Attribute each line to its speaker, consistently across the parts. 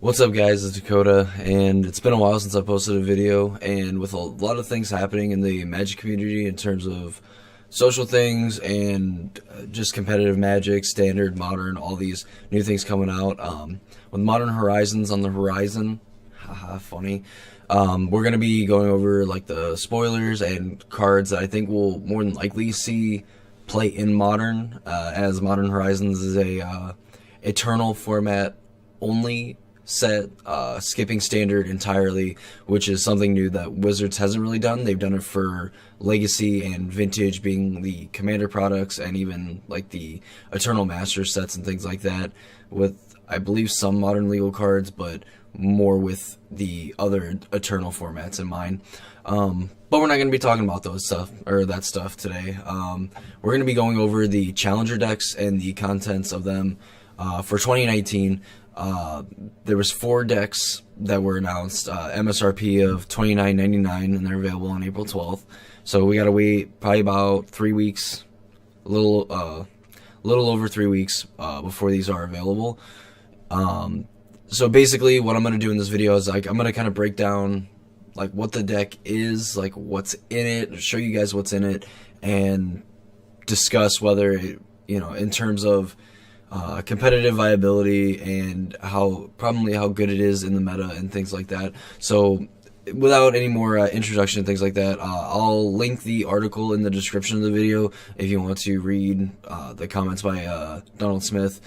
Speaker 1: What's up, guys? It's Dakota, and it's been a while since I posted a video, and with a lot of things happening in the Magic community in terms of social things and just competitive Magic, standard, modern, all these new things coming out, with Modern Horizons on the horizon, haha, funny, we're going to be going over like the spoilers and cards that I think we'll more than likely see play in Modern, as Modern Horizons is a Eternal format only set, skipping standard entirely, which is something new that Wizards hasn't really done. They've done it for Legacy and Vintage being the Commander products, and even like the Eternal Master sets and things like that, with I believe some Modern Legal cards, but more with the other Eternal formats in mind. But we're not going to be talking about that stuff today. We're going to be going over the Challenger decks and the contents of them for 2019. There was 4 decks that were announced, MSRP of $29.99, and they're available on April 12th. So we gotta wait probably about 3 weeks, a little over 3 weeks before these are available. So basically, what I'm gonna do in this video is like I'm gonna kind of break down like what the deck is, like what's in it, show you guys what's in it, and discuss whether it, in terms of competitive viability and how good it is in the meta and things like that. So without any more introduction and things like that, I'll link the article in the description of the video if you want to read the comments by Donald Smith,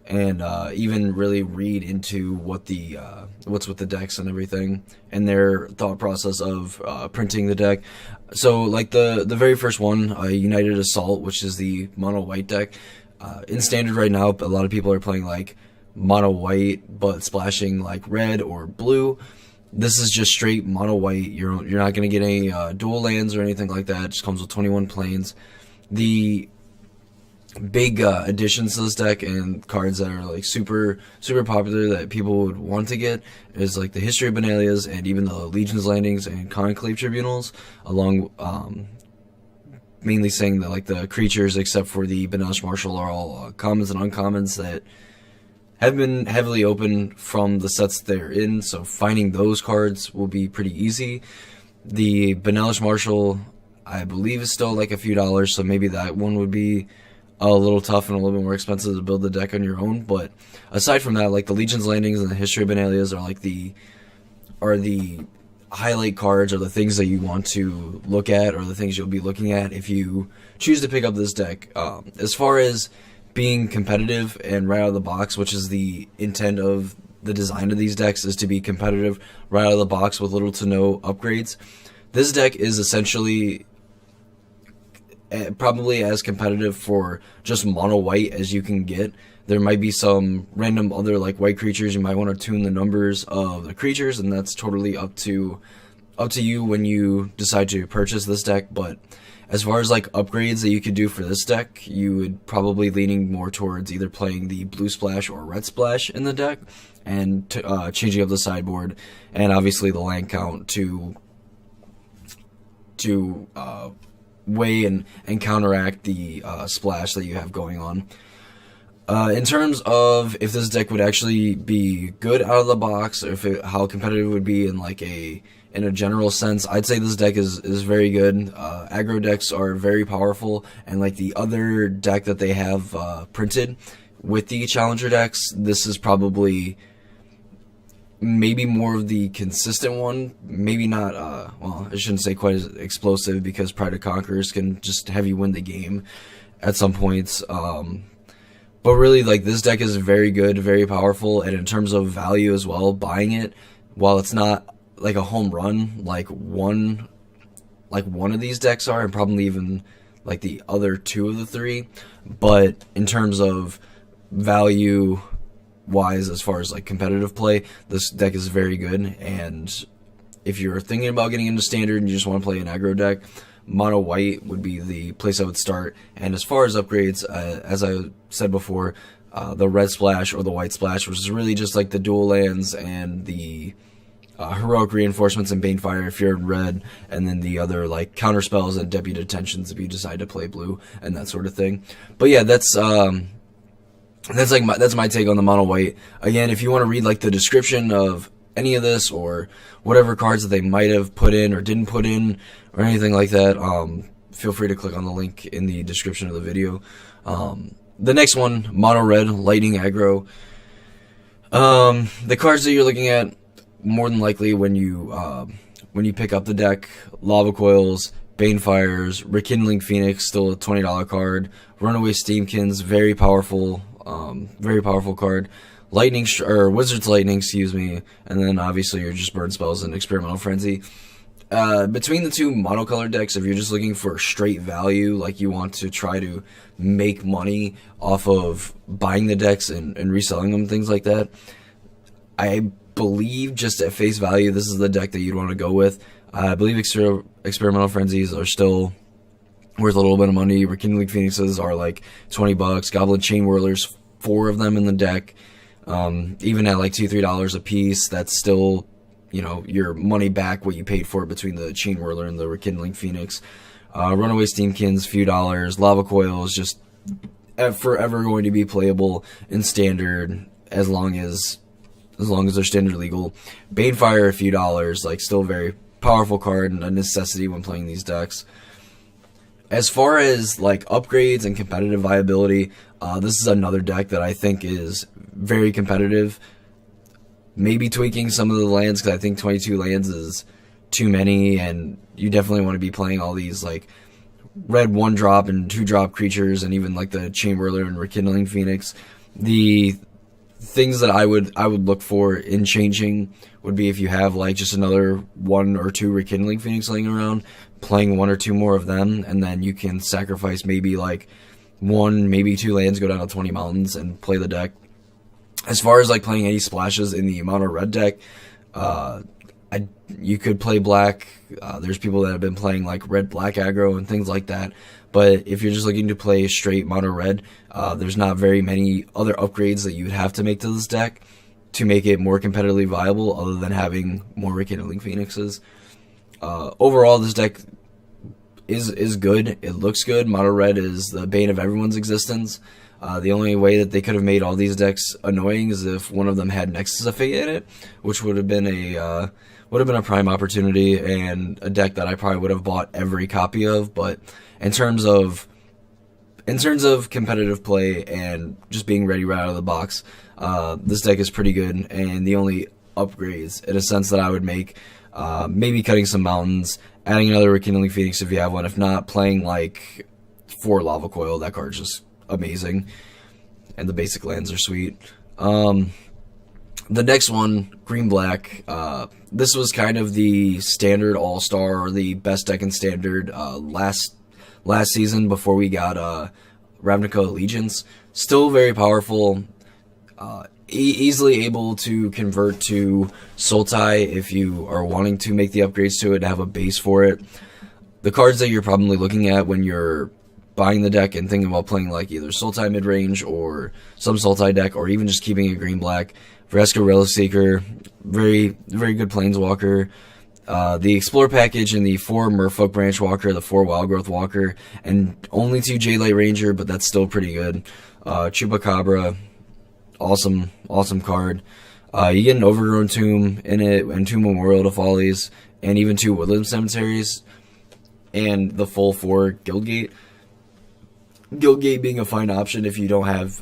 Speaker 1: and even really read into what's with the decks and everything and their thought process of printing the deck. So like the very first one, United Assault, which is the mono white deck. In standard right now, a lot of people are playing like mono white but splashing like red or blue. This is just straight mono white. You're not going to get any dual lands or anything like that. It just comes with 21 planes. The big additions to this deck and cards that are like super popular that people would want to get is like the History of Benalias and even the Legion's Landings and Conclave Tribunals, along mainly saying that like the creatures except for the Benalish Marshal are all commons and uncommons that have been heavily opened from the sets they're in, so finding those cards will be pretty easy. The Benalish Marshal, I believe, is still like a few dollars, so maybe that one would be a little tough and a little bit more expensive to build the deck on your own. But aside from that, like the Legion's Landings and the History of Benalias are like the highlight cards, or the things that you want to look at, or the things you'll be looking at if you choose to pick up this deck. As far as being competitive and right out of the box, which is the intent of the design of these decks, is to be competitive right out of the box with little to no upgrades. This deck is essentially probably as competitive for just mono white as you can get. There might be some random other like white creatures. You might want to tune the numbers of the creatures, and that's totally up to you when you decide to purchase this deck. But as far as like upgrades that you could do for this deck, you would probably leaning more towards either playing the blue splash or red splash in the deck, and changing up the sideboard, and obviously the land count to weigh and counteract the splash that you have going on. In terms of if this deck would actually be good out of the box, or how competitive it would be in like in a general sense, I'd say this deck is very good. Aggro decks are very powerful, and like the other deck that they have printed with the Challenger decks, this is probably maybe more of the consistent one. Maybe not, well, I shouldn't say quite as explosive, because Pride of Conquerors can just have you win the game at some points. But really, like, this deck is very good, very powerful, and in terms of value as well, buying it, while it's not like a home run like one of these decks are, and probably even like the other 2 of the 3, but in terms of value wise, as far as like competitive play, this deck is very good. And if you're thinking about getting into standard and you just want to play an aggro deck, mono white would be the place I would start. And as far as upgrades, as I said before, the red splash or the white splash, which is really just like the dual lands and the heroic reinforcements and Banefire if you're in red, and then the other like counter spells and deputy detentions if you decide to play blue and that sort of thing. But yeah, that's That's my take on the mono white. Again, if you want to read like the description of any of this or whatever cards that they might have put in or didn't put in or anything like that, feel free to click on the link in the description of the video. The next one, mono red, lightning aggro. The cards that you're looking at, more than likely when you pick up the deck: Lava Coils, Banefires, Rekindling Phoenix, still a $20 card. Runaway Steamkins, very powerful card. Wizard's Lightning, excuse me, and then obviously your just burn spells and Experimental Frenzy. Between the two monocolored decks, if you're just looking for straight value, like you want to try to make money off of buying the decks and reselling them, things like that, I believe just at face value, this is the deck that you'd want to go with. I believe Experimental Frenzies are still worth a little bit of money. Rekindling Phoenixes are like $20. Goblin Chain Whirlers, 4 of them in the deck. Even at like $2-3 a piece, that's still, you know, your money back what you paid for it between the Chain Whirler and the Rekindling Phoenix. Runaway Steamkins, few dollars. Lava Coil is just forever going to be playable in standard as long as they're standard legal. Banefire, a few dollars, like still very powerful card and a necessity when playing these decks. As far as like upgrades and competitive viability, this is another deck that I think is very competitive. Maybe tweaking some of the lands, because I think 22 lands is too many, and you definitely want to be playing all these like red 1-drop and 2-drop creatures, and even like the Chain Whirler and Rekindling Phoenix. The things that I would look for in changing would be if you have like just another 1 or 2 Rekindling Phoenix laying around, playing 1 or 2 more of them, and then you can sacrifice maybe like 1, maybe 2 lands, go down to 20 mountains and play the deck. As far as like playing any splashes in the mono red deck, you could play black. There's people that have been playing like red black aggro and things like that. But if you're just looking to play straight mono red, there's not very many other upgrades that you would have to make to this deck to make it more competitively viable, other than having more Rekindling Phoenixes. Overall, this deck is good. It looks good. Mono red is the bane of everyone's existence. The only way that they could have made all these decks annoying is if one of them had Nexus of Fate in it, which would have been a prime opportunity and a deck that I probably would have bought every copy of. But in terms of competitive play and just being ready right out of the box, this deck is pretty good. And the only upgrades, in a sense, that I would make, maybe cutting some mountains, adding another Rekindling Phoenix if you have one. If not, playing like 4 Lava Coil. That card's just amazing, and the basic lands are sweet. The next one, green black. This was kind of the standard all-star, or the best deck in standard last season before we got Ravnica Allegiance. Still very powerful, easily able to convert to Sultai if you are wanting to make the upgrades to it, to have a base for it. The cards that you're probably looking at when you're buying the deck and thinking about playing like either Sultai midrange or some Sultai deck, or even just keeping it green-black: Vraska Relic Seeker, very, very good Planeswalker. The Explore package and the 4 Merfolk Branch Walker, the 4 Wildgrowth Walker, and only 2 Jadelight Ranger, but that's still pretty good. Chupacabra, awesome card. You get an Overgrown Tomb in it, and 2 Memorial to Follies, and even 2 Woodland Cemeteries, and the full 4 Guildgate. Guildgate being a fine option if you don't have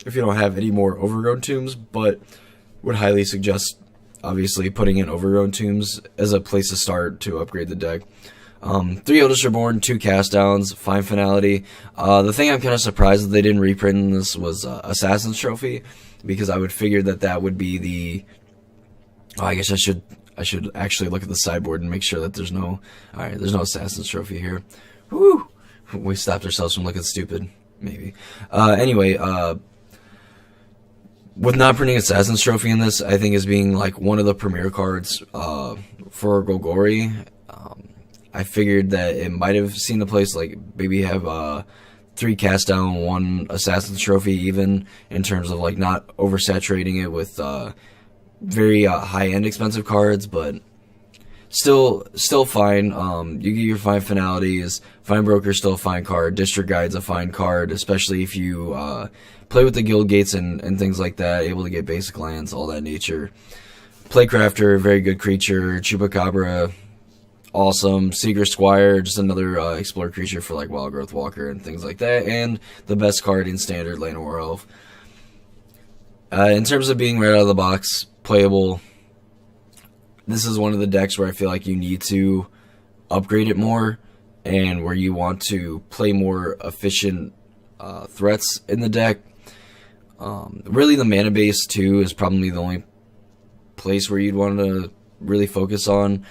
Speaker 1: any more Overgrown Tombs, but would highly suggest obviously putting in Overgrown Tombs as a place to start to upgrade the deck. 3 Eldest Reborn, 2 Cast Downs, fine Finality. The thing I'm kind of surprised that they didn't reprint in this was Assassin's Trophy, because I would figure that would be the... Oh, I guess I should actually look at the sideboard and make sure that there's no Assassin's Trophy here. Woo! We stopped ourselves from looking stupid, maybe. Anyway, with not printing Assassin's Trophy in this, I think as being like one of the premier cards for Golgori, I figured that it might have seen the place like maybe have 3 Cast Down, 1 Assassin's Trophy, even in terms of like not oversaturating it with very high-end expensive cards, but still fine. You get your fine finalities. Fine Broker's still a fine card. District Guide's a fine card, especially if you play with the guild gates and things like that, able to get basic lands, all that nature. Playcrafter, very good creature. Chupacabra, awesome. Seeker Squire, just another explorer creature for like Wild Growth Walker and things like that. And the best card in Standard, Llanowar Elf. In terms of being right out of the box, playable, this is one of the decks where I feel like you need to upgrade it more, and where you want to play more efficient threats in the deck. Really, the mana base too is probably the only place where you'd want to really focus on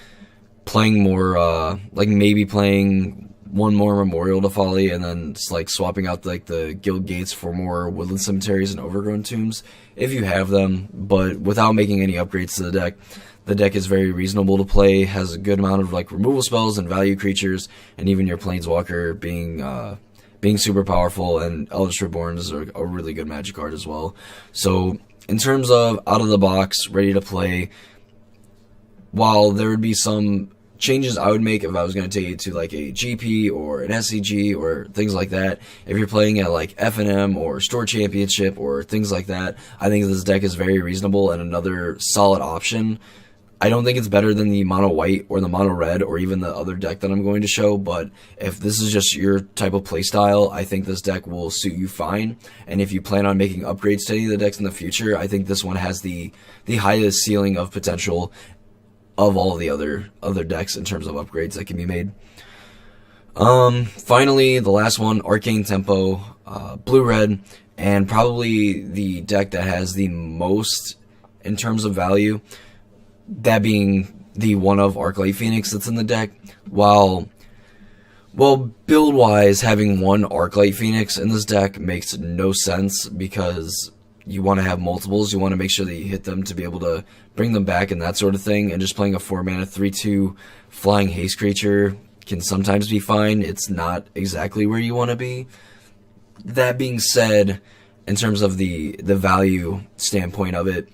Speaker 1: playing more, like maybe playing one more Memorial to Folly, and then just like swapping out like the guild gates for more Woodland Cemeteries and Overgrown Tombs if you have them, but without making any upgrades to the deck. The deck is very reasonable to play, has a good amount of like removal spells and value creatures, and even your Planeswalker being super powerful, and Eldritch Reborn is a really good Magic card as well. So in terms of out of the box, ready to play, while there would be some changes I would make if I was going to take it to like a GP or an SCG or things like that, if you're playing at like FNM or Store Championship or things like that, I think this deck is very reasonable and another solid option. I don't think it's better than the mono white or the mono red or even the other deck that I'm going to show, but if this is just your type of playstyle, I think this deck will suit you fine. And if you plan on making upgrades to any of the decks in the future, I think this one has the highest ceiling of potential of all the other decks in terms of upgrades that can be made. Finally, the last one, Arcane Tempo, blue-red, and probably the deck that has the most in terms of value, that being the one of Arclight Phoenix that's in the deck. While build-wise, having one Arclight Phoenix in this deck makes no sense, because you want to have multiples. You want to make sure that you hit them to be able to bring them back and that sort of thing. And just playing a 4-mana 3/2 flying haste creature can sometimes be fine. It's not exactly where you want to be. That being said, in terms of the value standpoint of it,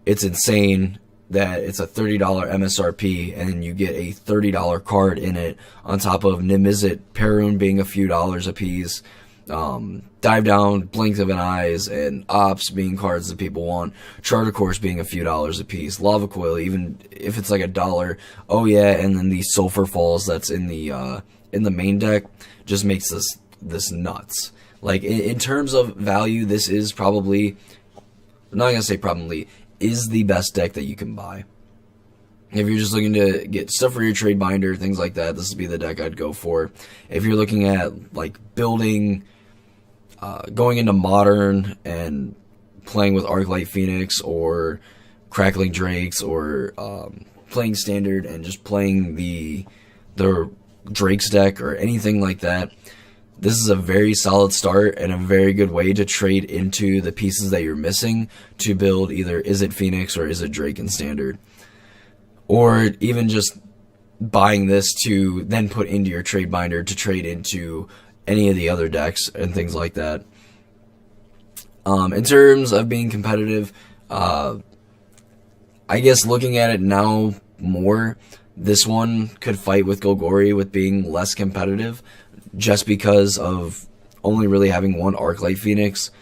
Speaker 1: it's insane that it's a $30 MSRP and you get a $30 card in it, on top of Nimizit, Perun being a few dollars a piece, Dive Down, Blink of an Eyes, and Ops being cards that people want, Charter Course being a few dollars a piece, Lava Coil, even if it's like $1, oh yeah, and then the Sulfur Falls that's in the main deck just makes this nuts. Like, in terms of value, this is probably, I'm not gonna say probably, is the best deck that you can buy. If you're just looking to get stuff for your trade binder, things like that, this would be the deck I'd go for. If you're looking at like building, going into Modern and playing with Arclight Phoenix or Crackling Drakes, or playing Standard and just playing the Drakes deck or anything like that, this is a very solid start and a very good way to trade into the pieces that you're missing to build either Is It Phoenix or Is It Drake in Standard. Or even just buying this to then put into your trade binder to trade into any of the other decks and things like that. In terms of being competitive, I guess looking at it now more, this one could fight with Golgori with being less competitive, just because of only really having one Arclight Phoenix,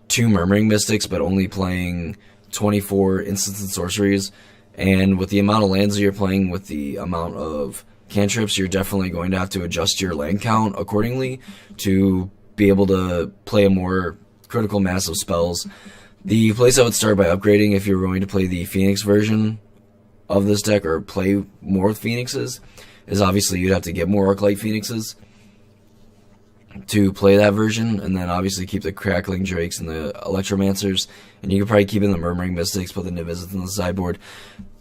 Speaker 1: 2 Murmuring Mystics, but only playing 24 instants and sorceries. And with the amount of lands that you're playing, with the amount of cantrips, you're definitely going to have to adjust your land count accordingly to be able to play a more critical mass of spells. The place I would start by upgrading if you're going to play the Phoenix version of this deck, or play more with Phoenixes, is obviously you'd have to get more Arclight Phoenixes to play that version, and then obviously keep the Crackling Drakes and the Electromancers, and you could probably keep in the Murmuring Mystics, put the Nimizits on the sideboard,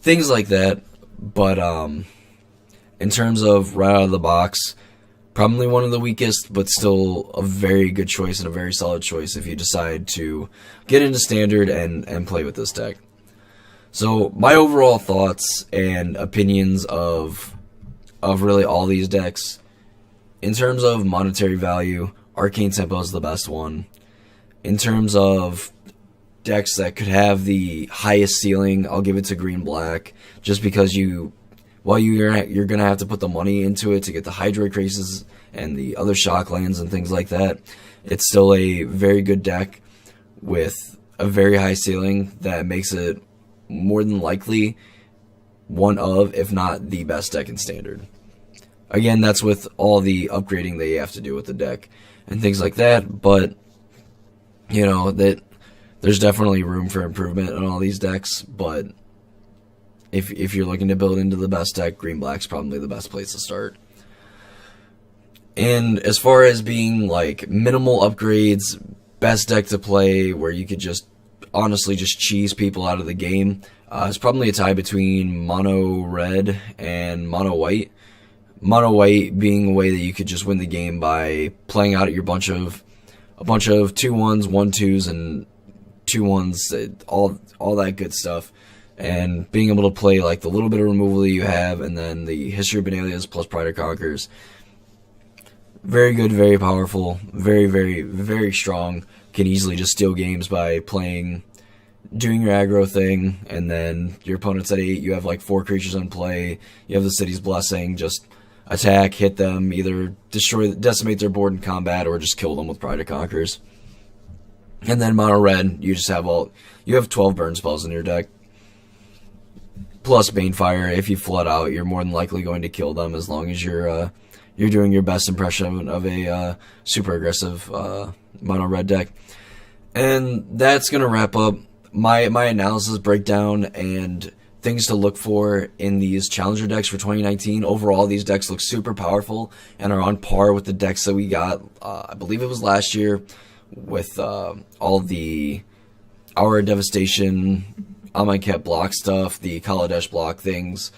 Speaker 1: things like that. But in terms of right out of the box, probably one of the weakest, but still a very good choice and a very solid choice if you decide to get into Standard and play with this deck. So my overall thoughts and opinions of really all these decks: in terms of monetary value, Arcane Tempo is the best one. In terms of decks that could have the highest ceiling, I'll give it to Green Black, just because you while you're gonna have to put the money into it to get the Hydroid Races and the other shock lands and things like that, it's still a very good deck with a very high ceiling that makes it more than likely one of, if not the best deck in Standard. Again, that's with all the upgrading that you have to do with the deck and things like that, but you know that there's definitely room for improvement in all these decks, but if you're looking to build into the best deck, green-black's probably the best place to start. And as far as being like minimal upgrades, best deck to play where you could just honestly just cheese people out of the game, it's probably a tie between mono red and mono white. Mono white being a way that you could just win the game by playing out your bunch of 2/1s, 1/2s, and 2/1s, all that good stuff, and being able to play like the little bit of removal that you have, and then the History of Benalia's plus Pride of Conquerors. Very good, very powerful, very, very, very strong. Can easily just steal games by doing your aggro thing, and then your opponent's at 8, you have like 4 creatures in play, you have the City's Blessing, just attack, hit them, either decimate their board in combat, or just kill them with Pride of Conquerors. And then mono red, you have 12 burn spells in your deck, plus Banefire. If you flood out, you're more than likely going to kill them, as long as you're doing your best impression of a super aggressive mono red deck. And that's gonna wrap up my analysis, breakdown, and things to look for in these challenger decks for 2019. Overall, these decks look super powerful and are on par with the decks that we got, I believe it was last year, with all the Hour Devastation, Amonkhet block stuff, the Kaladesh block things.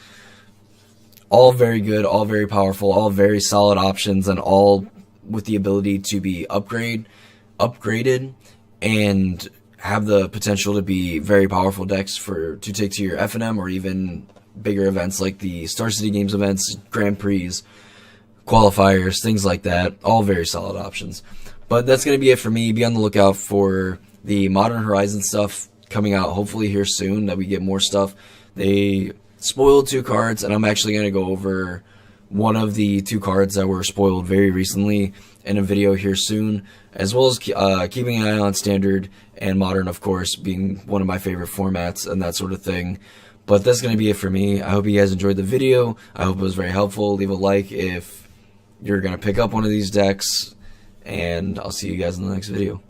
Speaker 1: All very good, all very powerful, all very solid options, and all with the ability to be upgraded, and have the potential to be very powerful decks to take to your FNM or even bigger events like the Star City Games events, Grand Prix, qualifiers, things like that. All very solid options. But that's going to be it for me. Be on the lookout for the Modern Horizon stuff coming out hopefully here soon, that we get more stuff. They spoiled 2 cards, and I'm actually going to go over one of the 2 cards that were spoiled very recently in a video here soon, as well as keeping an eye on Standard and Modern, of course, being one of my favorite formats and that sort of thing. But that's going to be it for me. I hope you guys enjoyed the video. I hope it was very helpful. Leave a like if you're going to pick up one of these decks, and I'll see you guys in the next video.